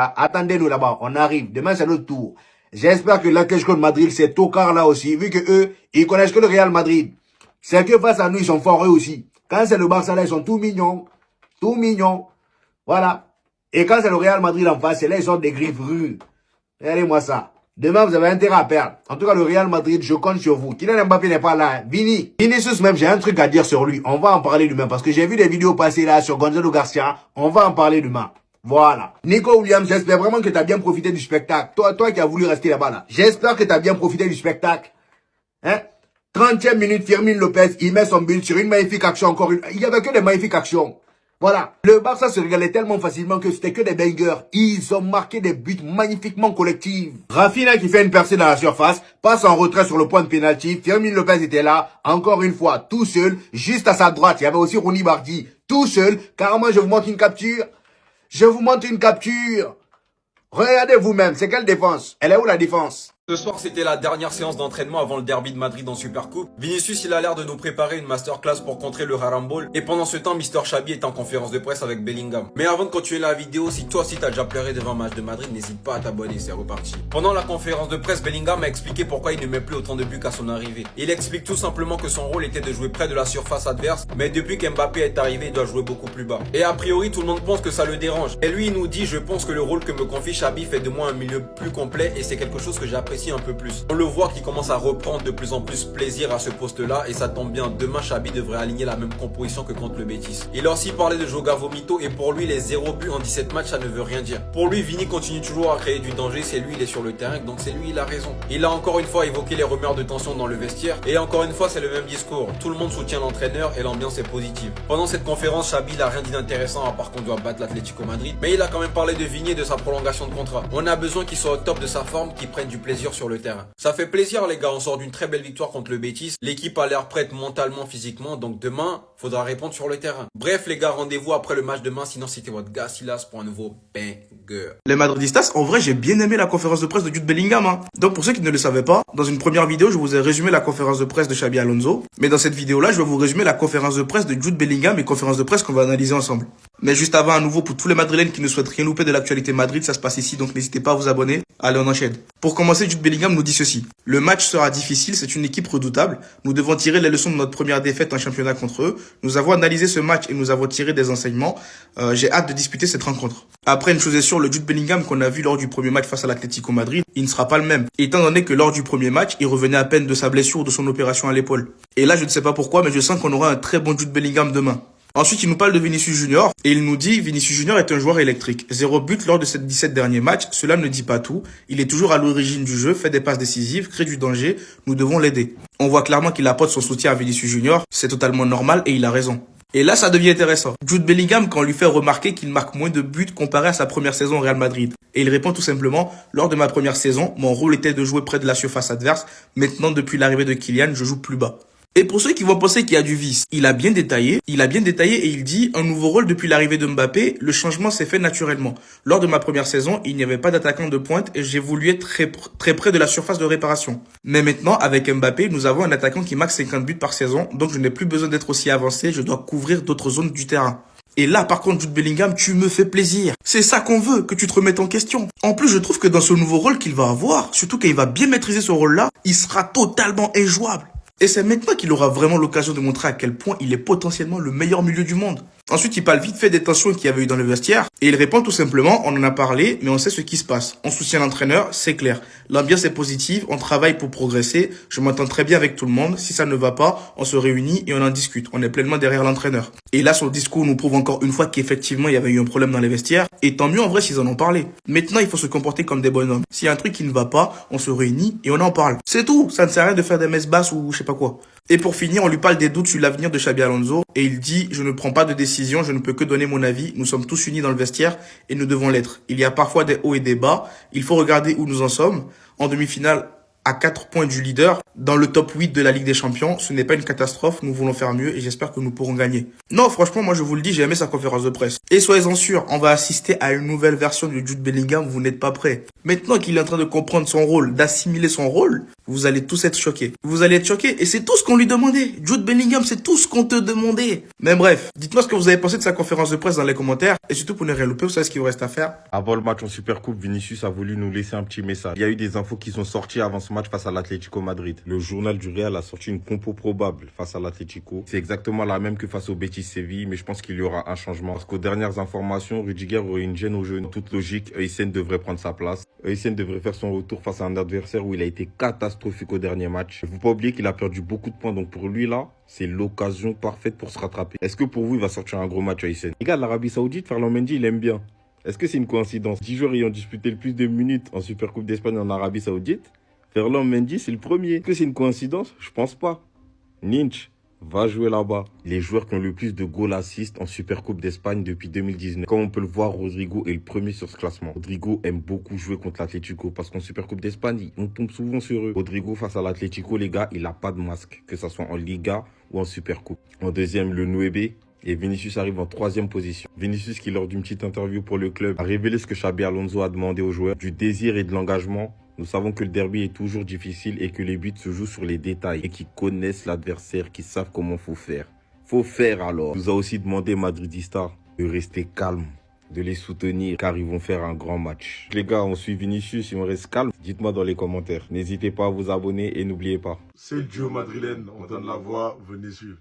Attendez-nous là-bas, on arrive. Demain, c'est notre tour. J'espère que l'Atlético de Madrid, c'est tocard là aussi, vu que eux, ils connaissent que le Real Madrid. C'est que face à nous, ils sont forts eux aussi. Quand c'est le Barça là, ils sont tout mignons. Tout mignons. Voilà. Et quand c'est le Real Madrid en face, c'est là, ils sont des griffes rues. Regardez-moi ça. Demain, vous avez intérêt à perdre. En tout cas, le Real Madrid, je compte sur vous. Kylian Mbappé n'est pas là. Vinicius même, j'ai un truc à dire sur lui. On va en parler demain. Parce que j'ai vu des vidéos passer là sur Gonzalo Garcia. On va en parler demain. Voilà. Nico Williams, j'espère vraiment que tu as bien profité du spectacle. Toi qui as voulu rester là-bas là. J'espère que tu as bien profité du spectacle. Hein? 30e minute, Firmine Lopez, il met son but sur une magnifique action encore une. Il y avait que des magnifiques actions. Voilà. Le Barça se régalait tellement facilement que c'était que des bangers. Ils ont marqué des buts magnifiquement collectifs. Rafinha qui fait une percée dans la surface, passe en retrait sur le point de pénalty. Firmine Lopez était là, encore une fois, tout seul. Juste à sa droite, il y avait aussi Rooney Bardi, tout seul. Carrément, je vous montre une capture. Je vous montre une capture. Regardez vous-même, c'est quelle défense? Elle est où la défense? Ce soir, c'était la dernière séance d'entraînement avant le derby de Madrid en Supercoupe. Vinicius, il a l'air de nous préparer une masterclass pour contrer le Harambol. Et pendant ce temps, Mr. Xabi est en conférence de presse avec Bellingham. Mais avant de continuer la vidéo, si toi aussi t'as déjà pleuré devant un match de Madrid, n'hésite pas à t'abonner, c'est reparti. Pendant la conférence de presse, Bellingham a expliqué pourquoi il ne met plus autant de buts qu'à son arrivée. Il explique tout simplement que son rôle était de jouer près de la surface adverse, mais depuis qu'Mbappé est arrivé, il doit jouer beaucoup plus bas. Et a priori, tout le monde pense que ça le dérange. Et lui, il nous dit, je pense que le rôle que me confie Xabi fait de moi un milieu plus complet et c'est quelque chose que j'apprécie un peu plus. On le voit qui commence à reprendre de plus en plus plaisir à ce poste-là et ça tombe bien, demain Xabi devrait aligner la même composition que contre le Betis. Il a aussi parlé de Joga Vomito et pour lui les 0 buts en 17 matchs ça ne veut rien dire. Pour lui Vini continue toujours à créer du danger, c'est lui il est sur le terrain donc c'est lui il a raison. Il a encore une fois évoqué les rumeurs de tension dans le vestiaire et encore une fois c'est le même discours. Tout le monde soutient l'entraîneur et l'ambiance est positive. Pendant cette conférence Xabi il a rien dit d'intéressant à part qu'on doit battre l'Atlético Madrid, mais il a quand même parlé de Vini et de sa prolongation de contrat. On a besoin qu'il soit au top de sa forme, qu'il prenne du plaisir sur le terrain. Ça fait plaisir les gars, on sort d'une très belle victoire contre le Betis. L'équipe a l'air prête mentalement, physiquement, donc demain, faudra répondre sur le terrain. Bref les gars, rendez-vous après le match demain, sinon c'était votre gars Silas pour un nouveau banger. Les Madridistas, en vrai, j'ai bien aimé la conférence de presse de Jude Bellingham. Hein. Donc pour ceux qui ne le savaient pas, dans une première vidéo, je vous ai résumé la conférence de presse de Xabi Alonso. Mais dans cette vidéo-là, je vais vous résumer la conférence de presse de Jude Bellingham et conférence de presse qu'on va analyser ensemble. Mais juste avant, à nouveau, pour tous les Madrilènes qui ne souhaitent rien louper de l'actualité Madrid, ça se passe ici, donc n'hésitez pas à vous abonner. Allez, on enchaîne. Pour commencer, Jude Bellingham nous dit ceci. Le match sera difficile, c'est une équipe redoutable. Nous devons tirer les leçons de notre première défaite en championnat contre eux. Nous avons analysé ce match et nous avons tiré des enseignements. J'ai hâte de disputer cette rencontre. Après, une chose est sûre, le Jude Bellingham qu'on a vu lors du premier match face à l'Atlético Madrid, il ne sera pas le même. Étant donné que lors du premier match, il revenait à peine de sa blessure ou de son opération à l'épaule. Et là, je ne sais pas pourquoi, mais je sens qu'on aura un très bon Jude Bellingham demain. Ensuite, il nous parle de Vinicius Junior et il nous dit Vinicius Junior est un joueur électrique. 0 but lors de ces 17 derniers matchs, cela ne dit pas tout. Il est toujours à l'origine du jeu, fait des passes décisives, crée du danger. Nous devons l'aider. On voit clairement qu'il apporte son soutien à Vinicius Junior. C'est totalement normal et il a raison. Et là, ça devient intéressant. Jude Bellingham, quand on lui fait remarquer qu'il marque moins de buts comparé à sa première saison au Real Madrid. Et il répond tout simplement, lors de ma première saison, mon rôle était de jouer près de la surface adverse. Maintenant, depuis l'arrivée de Kylian, je joue plus bas. Et pour ceux qui vont penser qu'il y a du vice, il a bien détaillé et il dit un nouveau rôle depuis l'arrivée de Mbappé, le changement s'est fait naturellement. Lors de ma première saison, il n'y avait pas d'attaquant de pointe et j'ai voulu être très près de la surface de réparation. Mais maintenant, avec Mbappé, nous avons un attaquant qui marque 50 buts par saison, donc je n'ai plus besoin d'être aussi avancé, je dois couvrir d'autres zones du terrain. Et là, par contre, Jude Bellingham, tu me fais plaisir. C'est ça qu'on veut, que tu te remettes en question. En plus, je trouve que dans ce nouveau rôle qu'il va avoir, surtout qu'il va bien maîtriser ce rôle-là, il sera totalement injouable. Et c'est maintenant qu'il aura vraiment l'occasion de montrer à quel point il est potentiellement le meilleur milieu du monde. Ensuite, il parle vite fait des tensions qu'il y avait eu dans le vestiaire. Et il répond tout simplement, on en a parlé, mais on sait ce qui se passe. On soutient l'entraîneur, c'est clair. L'ambiance est positive, on travaille pour progresser. Je m'entends très bien avec tout le monde. Si ça ne va pas, on se réunit et on en discute. On est pleinement derrière l'entraîneur. Et là, son discours nous prouve encore une fois qu'effectivement, il y avait eu un problème dans les vestiaires. Et tant mieux en vrai s'ils en ont parlé. Maintenant, il faut se comporter comme des bonhommes. S'il y a un truc qui ne va pas, on se réunit et on en parle. C'est tout. Ça ne sert à rien de faire des messes basses ou je sais pas quoi. Et pour finir, on lui parle des doutes sur l'avenir de Xabi Alonso et il dit « Je ne prends pas de décision, je ne peux que donner mon avis. Nous sommes tous unis dans le vestiaire et nous devons l'être. Il y a parfois des hauts et des bas. Il faut regarder où nous en sommes. En demi-finale, à 4 points du leader, dans le top 8 de la Ligue des Champions. Ce n'est pas une catastrophe, nous voulons faire mieux et j'espère que nous pourrons gagner. » Non, franchement, moi je vous le dis, j'ai aimé sa conférence de presse. Et soyez-en sûrs, on va assister à une nouvelle version de Jude Bellingham, vous n'êtes pas prêts. Maintenant qu'il est en train de comprendre son rôle, d'assimiler son rôle, vous allez tous être choqués. Vous allez être choqués et c'est tout ce qu'on lui demandait. Jude Bellingham, c'est tout ce qu'on te demandait. Mais bref, dites-moi ce que vous avez pensé de sa conférence de presse dans les commentaires. Et surtout pour ne rien louper, vous savez ce qu'il vous reste à faire. Avant le match en Supercoupe, Vinicius a voulu nous laisser un petit message. Il y a eu des infos qui sont sorties avant ce match face à l'Atlético Madrid. Le journal du Real a sorti une compo probable face à l'Atlético. C'est exactement la même que face au Betis Séville, mais je pense qu'il y aura un changement. Parce qu'aux dernières informations, Rudiger aurait une gêne au genou. En toute logique, Eysen devrait prendre sa place. Eysen devrait faire son retour face à un adversaire où il a été catastrophique au dernier match. Il ne faut pas oublier qu'il a perdu beaucoup de points, donc pour lui là, c'est l'occasion parfaite pour se rattraper. Est-ce que pour vous, il va sortir un gros match Eysen? Les gars, l'Arabie Saoudite, Ferland Mendy, il aime bien. Est-ce que c'est une coïncidence? 10 joueurs ayant disputé le plus de minutes en Supercoupe d'Espagne en Arabie Saoudite, Ferland Mendy, c'est le premier. Est-ce que c'est une coïncidence? Je pense pas. Ninch va jouer là-bas. Les joueurs qui ont le plus de goal assist en Supercoupe d'Espagne depuis 2019. Comme on peut le voir, Rodrigo est le premier sur ce classement. Rodrigo aime beaucoup jouer contre l'Atlético parce qu'en Supercoupe d'Espagne, on tombe souvent sur eux. Rodrigo face à l'Atlético, les gars, il n'a pas de masque, que ce soit en Liga ou en Supercoupe. En deuxième, le 9. Et Vinicius arrive en 3e position. Vinicius qui, lors d'une petite interview pour le club, a révélé ce que Xabi Alonso a demandé aux joueurs, du désir et de l'engagement. Nous savons que le derby est toujours difficile et que les buts se jouent sur les détails et qui connaissent l'adversaire, qui savent comment faut faire. Faut faire alors. Il nous a aussi demandé Madridista de rester calme, de les soutenir car ils vont faire un grand match. Les gars, on suit Vinicius, on reste calme. Dites-moi dans les commentaires. N'hésitez pas à vous abonner et n'oubliez pas. C'est le duo madrilène, on donne la voix, venez suivre.